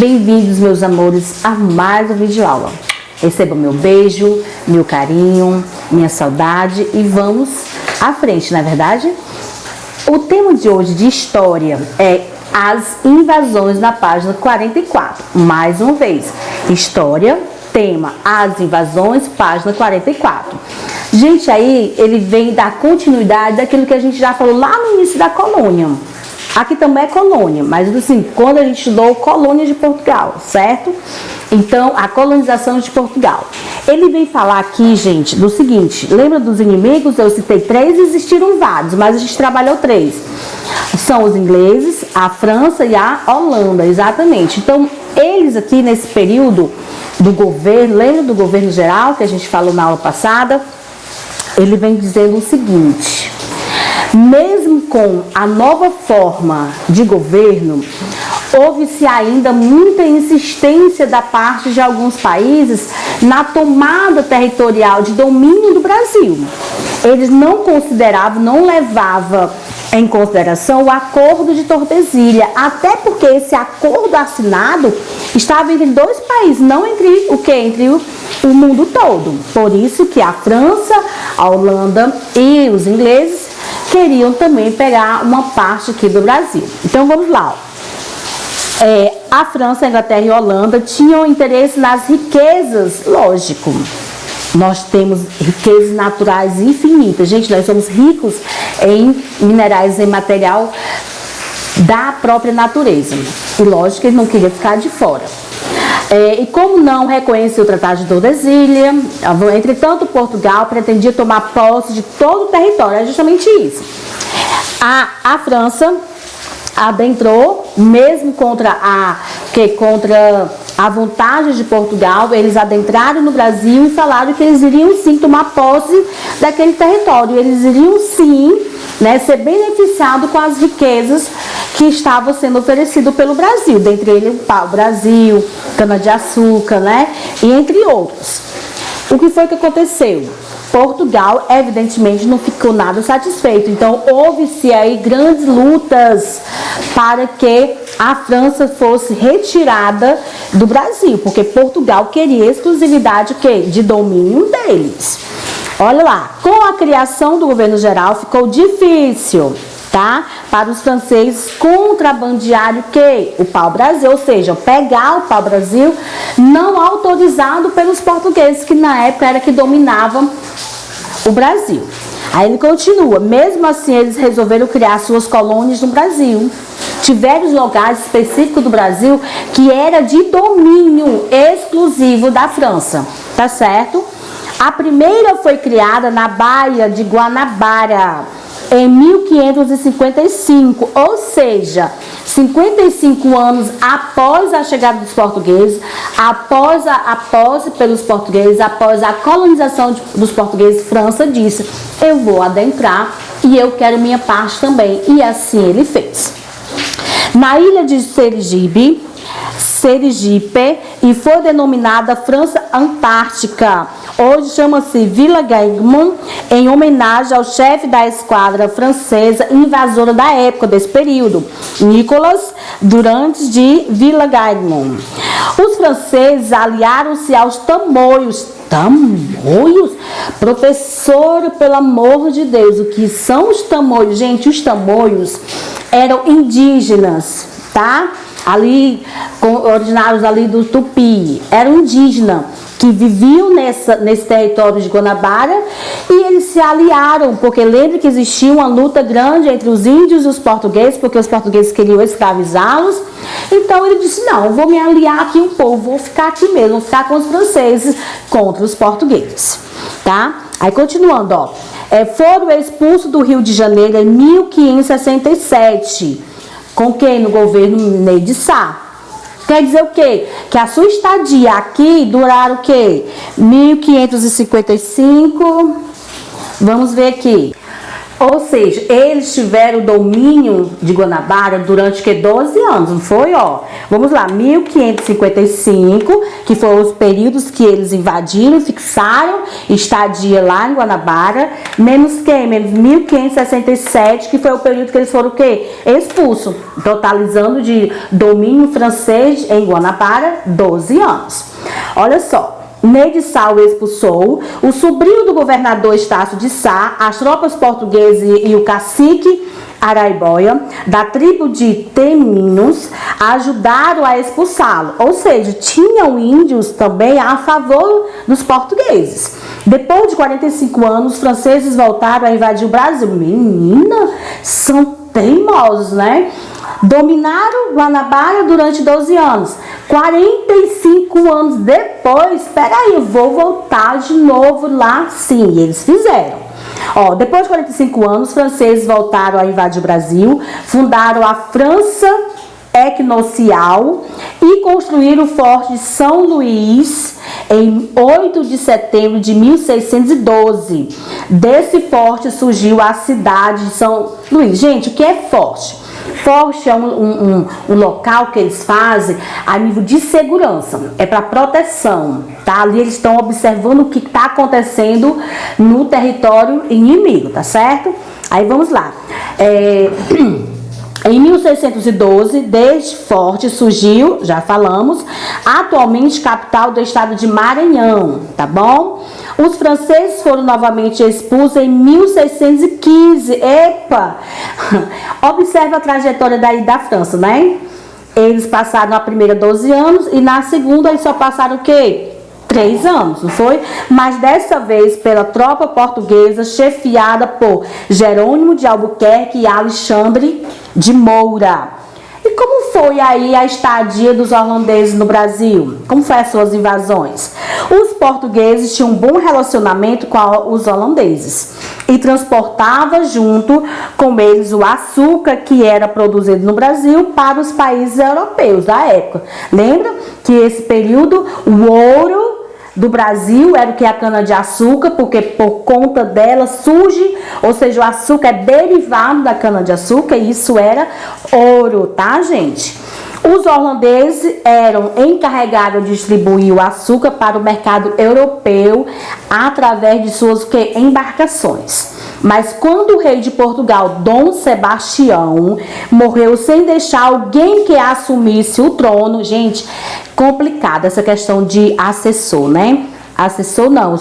Bem-vindos, meus amores, a mais um vídeo aula. Recebam meu beijo, meu carinho, minha saudade e vamos à frente, não é verdade? O tema de hoje de história é as invasões na página 44. Mais uma vez, história, tema, as invasões, página 44. Gente, aí ele vem dar continuidade daquilo que a gente já falou lá no início da colônia. Aqui também é colônia, mas assim, quando a gente estudou colônia de Portugal, certo? Então, a colonização de Portugal. Ele vem falar aqui, gente, do seguinte, lembra dos inimigos? Eu citei 3, existiram vários, mas a gente trabalhou 3. São os ingleses, a França e a Holanda, exatamente. Então, eles aqui nesse período do governo, lembra do governo geral que a gente falou na aula passada? Ele vem dizendo o seguinte: mesmo com a nova forma de governo, houve-se ainda muita insistência da parte de alguns países na tomada territorial de domínio do Brasil. Eles não consideravam, não levavam em consideração o acordo de Tordesilhas, até porque esse acordo assinado estava entre 2 países, não entre o que? Entre o mundo todo. Por isso que a França, a Holanda e os ingleses queriam também pegar uma parte aqui do Brasil. Então vamos lá. A França, a Inglaterra e a Holanda tinham interesse nas riquezas, lógico. Nós temos riquezas naturais infinitas. Gente, nós somos ricos em minerais, em material da própria natureza. E lógico que eles não queriam ficar de fora. E como não reconheceu o Tratado de Tordesilhas, entretanto, Portugal pretendia tomar posse de todo o território. É justamente isso. A França adentrou, mesmo contra a vontade de Portugal, eles adentraram no Brasil e falaram que eles iriam sim tomar posse daquele território. Eles iriam sim, né, ser beneficiados com as riquezas que estavam sendo oferecidas pelo Brasil, dentre eles o pau-brasil, cana-de-açúcar, né, e entre outros. O que foi que aconteceu? Portugal, evidentemente, não ficou nada satisfeito. Então, houve-se aí grandes lutas para que a França fosse retirada do Brasil, porque Portugal queria exclusividade de domínio deles. Olha lá, com a criação do governo geral ficou difícil, tá? Para os franceses contrabandearem o pau-brasil, ou seja, pegar o pau-brasil não autorizado pelos portugueses, que na época era que dominavam o Brasil. Aí ele continua, mesmo assim eles resolveram criar suas colônias no Brasil. Tiveram lugares específicos do Brasil que era de domínio exclusivo da França, tá certo? A primeira foi criada na Baía de Guanabara, em 1555, ou seja, 55 anos após a chegada dos portugueses, após a posse pelos portugueses, após a colonização dos portugueses, França disse: eu vou adentrar e eu quero minha parte também. E assim ele fez. Na ilha de Sergipe, e foi denominada França Antártica. Hoje chama-se Villa Gaimont, em homenagem ao chefe da esquadra francesa invasora da época desse período, Nicolas Durand de Villa Gaimont. Os franceses aliaram-se aos tamoios. Tamoios? Professora, pelo amor de Deus, o que são os tamoios? Gente, os tamoios eram indígenas, tá? Ali, originários ali do Tupi, eram indígenas que viviam nesse território de Guanabara, e eles se aliaram, porque lembra que existia uma luta grande entre os índios e os portugueses, porque os portugueses queriam escravizá-los. Então ele disse: não, eu vou me aliar aqui um pouco, vou ficar aqui mesmo, vou ficar com os franceses contra os portugueses, tá? Aí continuando, ó, foram expulsos do Rio de Janeiro em 1567, com quem? No governo Ney de Sá. Quer dizer o quê? Que a sua estadia aqui duraram o quê? 1555, vamos ver aqui. Ou seja, eles tiveram o domínio de Guanabara durante 12 anos, não foi? Ó, vamos lá, 1555, que foram os períodos que eles invadiram, fixaram estadia lá em Guanabara, menos quem? Menos 1567, que foi o período que eles foram o quê? Expulsos, totalizando de domínio francês em Guanabara 12 anos. Olha só. Ney de Sá o expulsou, o sobrinho do governador Estácio de Sá, as tropas portuguesas e o cacique Araiboia, da tribo de Teminos, ajudaram a expulsá-lo. Ou seja, tinham índios também a favor dos portugueses. Depois de 45 anos, os franceses voltaram a invadir o Brasil. Menina, são teimosos, né? Dominaram Guanabara durante 12 anos. 45 anos depois, peraí, eu vou voltar de novo lá. Sim, eles fizeram. Ó, depois de 45 anos, os franceses voltaram a invadir o Brasil, fundaram a França Equinocial e construíram o Forte de São Luís em 8 de setembro de 1612. Desse forte surgiu a cidade de São Luís. Gente, o que é forte? Forte é um local que eles fazem a nível de segurança, é para proteção, tá? Ali eles estão observando o que está acontecendo no território inimigo, tá certo? Aí vamos lá. Em 1612, deste forte surgiu, já falamos, atualmente capital do estado de Maranhão, tá bom? Os franceses foram novamente expulsos em 1615. Epa! Observa a trajetória daí da França, né? Eles passaram na primeira 12 anos e na segunda eles só passaram o quê? 3 anos, não foi? Mas dessa vez pela tropa portuguesa chefiada por Jerônimo de Albuquerque e Alexandre de Moura. E como foi aí a estadia dos holandeses no Brasil? Como foram as suas invasões? Os portugueses tinham um bom relacionamento com os holandeses e transportava junto com eles o açúcar que era produzido no Brasil para os países europeus da época. Lembra que esse período o ouro do Brasil era o que? A cana-de-açúcar, porque por conta dela surge, ou seja, o açúcar é derivado da cana-de-açúcar e isso era ouro, tá, gente? Os holandeses eram encarregados de distribuir o açúcar para o mercado europeu através de suas embarcações. Mas quando o rei de Portugal, Dom Sebastião, morreu sem deixar alguém que assumisse o trono, gente, complicada essa questão de assessor, né? Assessor não,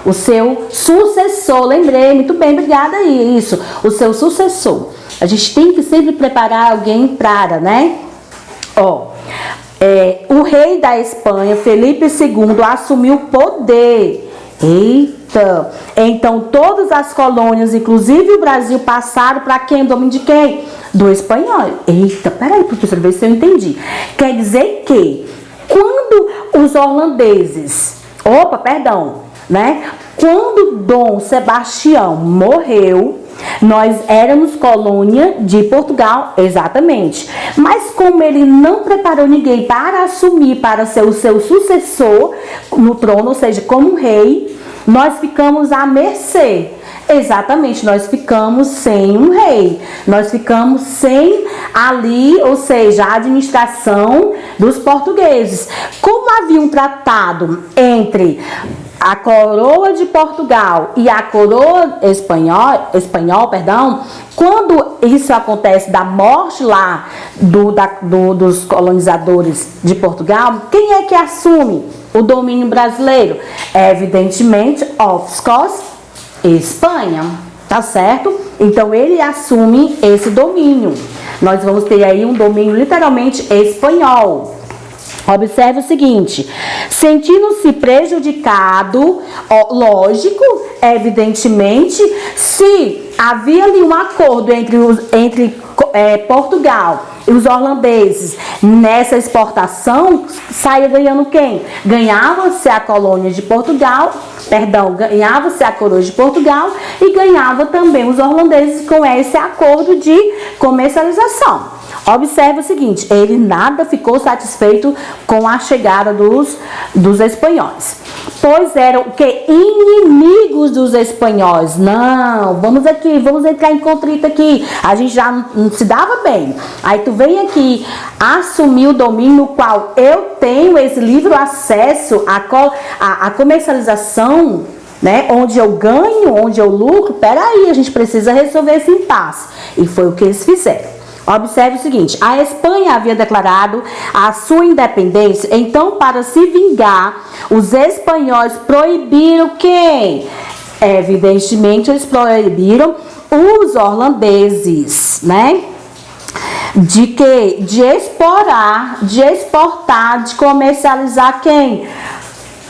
o seu sucessor, lembrei, muito bem, obrigada aí, isso, o seu sucessor. A gente tem que sempre preparar alguém para, né? Ó, o rei da Espanha, Felipe II, assumiu o poder. Eita! Então todas as colônias, inclusive o Brasil, passaram para quem? Domínio de quem? Do espanhol. Eita, peraí, professora, ver se eu entendi. Quer dizer que quando os holandeses, né? Quando Dom Sebastião morreu, nós éramos colônia de Portugal, exatamente. Mas como ele não preparou ninguém para assumir, para ser o seu sucessor no trono, ou seja, como rei, nós ficamos à mercê. Exatamente, nós ficamos sem um rei. Nós ficamos sem ali, ou seja, a administração dos portugueses. Como havia um tratado entre a coroa de Portugal e a coroa espanhol, quando isso acontece da morte lá dos colonizadores de Portugal, quem é que assume o domínio brasileiro? Evidentemente, of course, Espanha, tá certo? Então ele assume esse domínio. Nós vamos ter aí um domínio literalmente espanhol. Observe o seguinte, sentindo-se prejudicado, lógico, evidentemente, se havia ali um acordo entre Portugal e os holandeses nessa exportação, saía ganhando quem? Ganhava-se a colônia de Portugal, ganhava-se a coroa de Portugal e ganhava também os holandeses com esse acordo de comercialização. Observe o seguinte, ele nada ficou satisfeito com a chegada dos espanhóis, pois eram o que? Inimigos dos espanhóis. Não, vamos aqui, vamos entrar em conflito aqui, a gente já não se dava bem. Aí tu vem aqui assumir o domínio no qual eu tenho esse livre acesso à comercialização, né? Onde eu ganho, onde eu lucro. Peraí, a gente precisa resolver esse impasse. E foi o que eles fizeram. Observe o seguinte, a Espanha havia declarado a sua independência, então para se vingar, os espanhóis proibiram quem? Evidentemente, eles proibiram os holandeses, né? De quê? De exportar, de comercializar quem?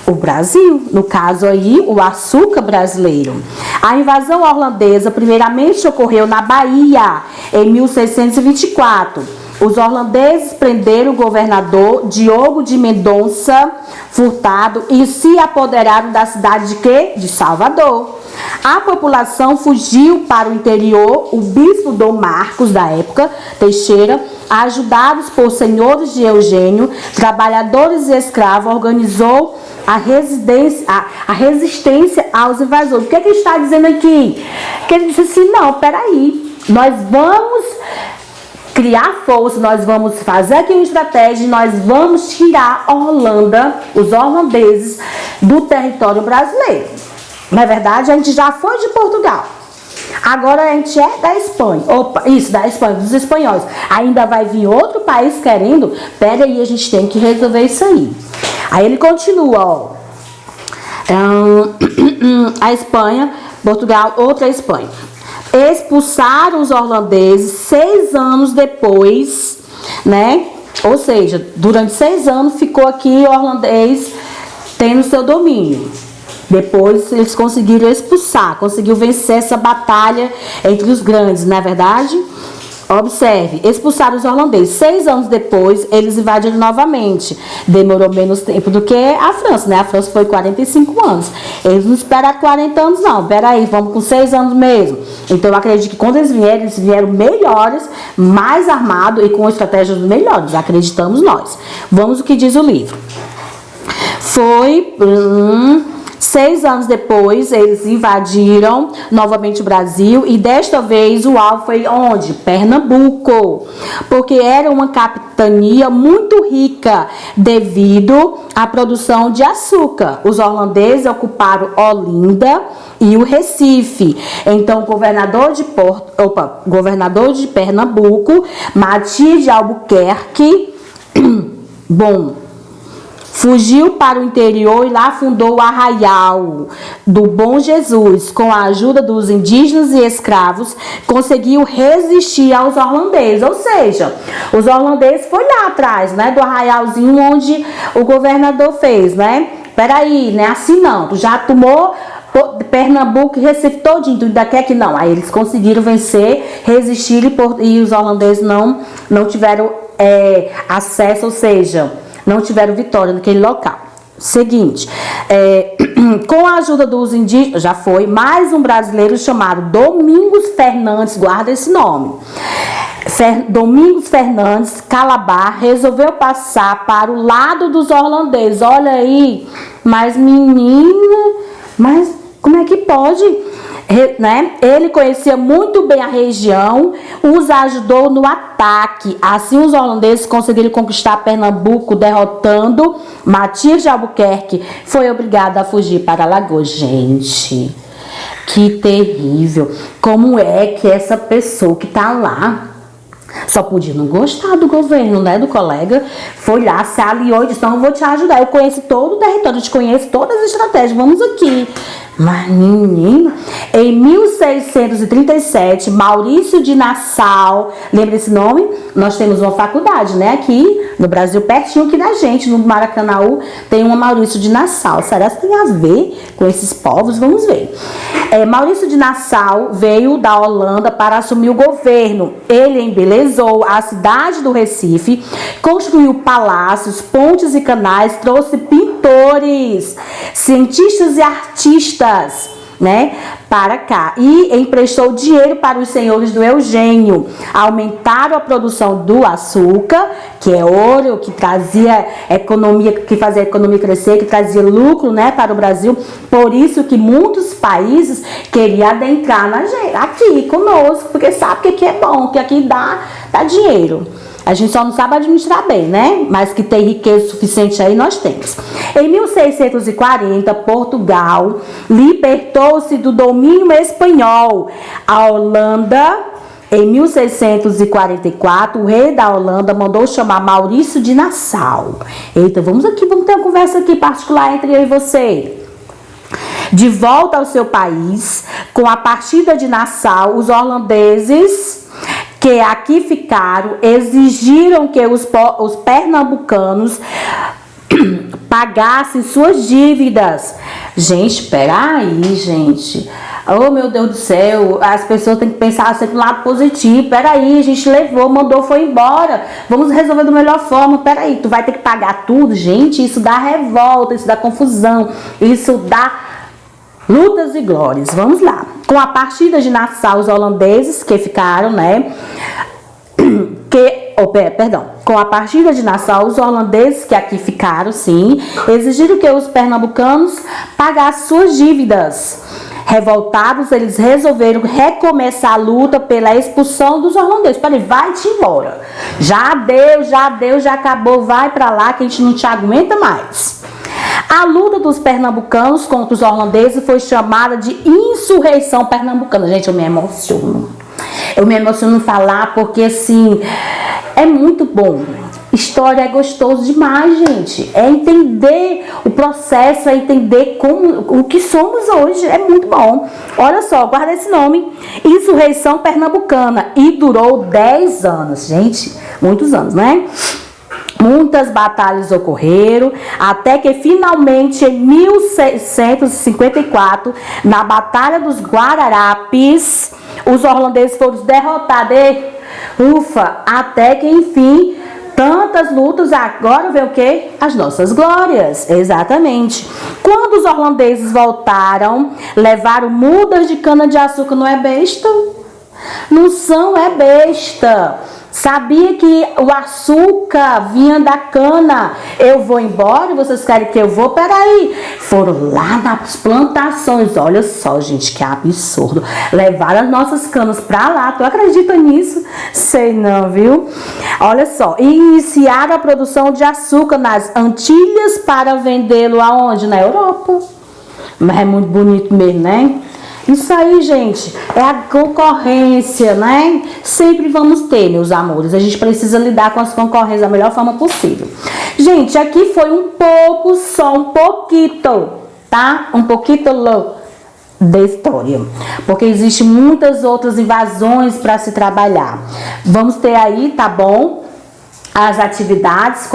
O Brasil, no caso aí, o açúcar brasileiro. A invasão holandesa primeiramente ocorreu na Bahia, em 1624. Os holandeses prenderam o governador Diogo de Mendonça Furtado e se apoderaram da cidade de quê? De Salvador. A população fugiu para o interior. O bispo Dom Marcos, da época, Teixeira, ajudados por senhores de Eugênio, trabalhadores e escravos, organizou a resistência aos invasores. O que é que ele está dizendo aqui? Que ele disse assim, não, peraí, nós vamos criar força, nós vamos fazer aqui uma estratégia, nós vamos tirar a Holanda, os holandeses, do território brasileiro. Na verdade, a gente já foi de Portugal. Agora a gente é da Espanha. Opa, isso, da Espanha, dos espanhóis. Ainda vai vir outro país querendo. Pera aí, a gente tem que resolver isso aí. Aí ele continua, ó. A Espanha, Portugal, outra Espanha. Expulsaram os holandeses 6 anos depois, né? Ou seja, durante 6 anos ficou aqui o holandês tendo seu domínio. Depois eles conseguiram expulsar, conseguiu vencer essa batalha entre os grandes, não é verdade? Observe, expulsaram os holandeses. 6 anos depois, eles invadiram novamente. Demorou menos tempo do que a França, né? A França foi 45 anos. Eles não esperaram 40 anos, não. Peraí, vamos com 6 anos mesmo. Então, eu acredito que quando eles vieram melhores, mais armados e com estratégias melhores. Acreditamos nós. Vamos o que diz o livro. Foi... 6 anos depois, eles invadiram novamente o Brasil e desta vez o alvo foi onde? Pernambuco, porque era uma capitania muito rica devido à produção de açúcar. Os holandeses ocuparam Olinda e o Recife. Então, o governador de Pernambuco, Matias de Albuquerque, fugiu para o interior e lá fundou o Arraial do Bom Jesus. Com a ajuda dos indígenas e escravos, conseguiu resistir aos holandeses. Ou seja, os holandeses foram lá atrás, né, do arraialzinho onde o governador fez, né? Peraí, né? Assim não, tu já tomou Pernambuco e Recife todinho, tu ainda quer que não? Aí eles conseguiram vencer, resistir e os holandeses não tiveram acesso, ou seja, não tiveram vitória naquele local. Seguinte, com a ajuda dos indígenas, já foi mais um brasileiro chamado Domingos Fernandes, guarda esse nome. Domingos Fernandes Calabar resolveu passar para o lado dos holandeses. Olha aí, mas menina, mas como é que pode? Né? Ele conhecia muito bem a região, os ajudou no ataque. Assim, os holandeses conseguiram conquistar Pernambuco, derrotando Matias de Albuquerque. Foi obrigado a fugir para Alagoas. Gente, que terrível! Como é que essa pessoa que está lá só podia não gostar do governo, né, do colega, foi lá, se aliou e disse, então eu vou te ajudar, eu conheço todo o território, eu te conheço todas as estratégias, vamos aqui. Mas, menino, em 1637, Maurício de Nassau, lembra esse nome? Nós temos uma faculdade, né, aqui no Brasil, pertinho aqui da gente, no Maracanaú, tem uma Maurício de Nassau. Será que tem a ver com esses povos? Vamos ver. Maurício de Nassau veio da Holanda para assumir o governo. Ele embelezou a cidade do Recife, construiu palácios, pontes e canais, trouxe pintores, cientistas e artistas, né, para cá. E emprestou dinheiro para os senhores do Eugênio. Aumentaram a produção do açúcar, que é ouro, que trazia economia, que fazia a economia crescer, que trazia lucro, né, para o Brasil. Por isso que muitos países queriam adentrar aqui conosco, porque sabe que é bom, que aqui dá dinheiro. A gente só não sabe administrar bem, né? Mas que tem riqueza suficiente aí, nós temos. Em 1640, Portugal libertou-se do domínio espanhol. A Holanda, em 1644, o rei da Holanda mandou chamar Maurício de Nassau. Eita, vamos ter uma conversa aqui particular entre eu e você. De volta ao seu país, com a partida de Nassau, os holandeses que aqui ficaram exigiram que os pernambucanos pagassem suas dívidas. Gente, peraí, gente. Oh, meu Deus do céu, as pessoas têm que pensar sempre do lado positivo. Peraí, a gente levou, mandou, foi embora. Vamos resolver da melhor forma. Peraí, tu vai ter que pagar tudo? Gente, isso dá revolta, isso dá confusão, isso dá lutas e glórias. Vamos lá. Com a partida de Nassau, os holandeses que ficaram, né? Com a partida de Nassau, os holandeses que aqui ficaram, sim, exigiram que os pernambucanos pagassem suas dívidas. Revoltados, eles resolveram recomeçar a luta pela expulsão dos holandeses. Peraí, vai-te embora. Já deu, já acabou, vai pra lá que a gente não te aguenta mais. A luta dos pernambucanos contra os holandeses foi chamada de insurreição pernambucana. Gente, eu me emociono. Eu me emociono em falar porque, assim, é muito bom. História é gostoso demais, gente. É entender o processo, é entender o que somos hoje. É muito bom. Olha só, guarda esse nome. Insurreição Pernambucana. E durou 10 anos, gente. Muitos anos, né? Muitas batalhas ocorreram, até que finalmente em 1654, na Batalha dos Guararapes, os holandeses foram derrotados. Ufa, até que enfim, tantas lutas, agora vem o quê? As nossas glórias, exatamente. Quando os holandeses voltaram, levaram mudas de cana-de-açúcar, não é besta? Não são, é besta. Sabia que o açúcar vinha da cana? Eu vou embora, vocês querem que eu vou? Peraí. Foram lá nas plantações. Olha só, gente, que absurdo. Levaram as nossas canas pra lá. Tu acredita nisso? Sei não, viu? Olha só. E iniciaram a produção de açúcar nas Antilhas para vendê-lo aonde? Na Europa. Mas é muito bonito mesmo, né? Isso aí, gente, é a concorrência, né? Sempre vamos ter, meus amores. A gente precisa lidar com as concorrências da melhor forma possível. Gente, aqui foi um pouco, só um pouquito, tá? Um pouquito da história. Porque existem muitas outras invasões para se trabalhar. Vamos ter aí, tá bom? As atividades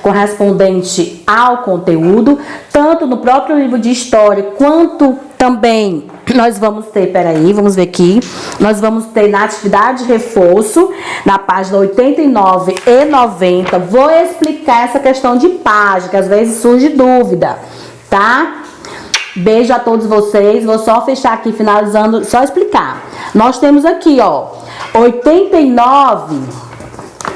correspondentes ao conteúdo, tanto no próprio livro de história, quanto também nós vamos ter, vamos ver aqui, nós vamos ter na atividade de reforço, na página 89 e 90, vou explicar essa questão de página, que às vezes surge dúvida, tá? Beijo a todos vocês, vou só fechar aqui, finalizando, só explicar. Nós temos aqui, ó, 89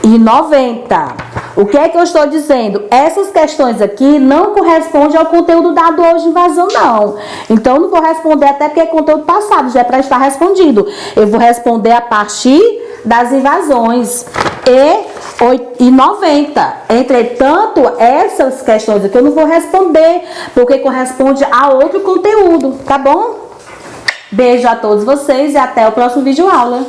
e 90. O que é que eu estou dizendo? Essas questões aqui não correspondem ao conteúdo dado hoje de invasão, não. Então, não vou responder até porque é conteúdo passado, já é para estar respondido. Eu vou responder a partir das invasões e 90. Entretanto, essas questões aqui eu não vou responder, porque corresponde a outro conteúdo, tá bom? Beijo a todos vocês e até o próximo vídeo aula.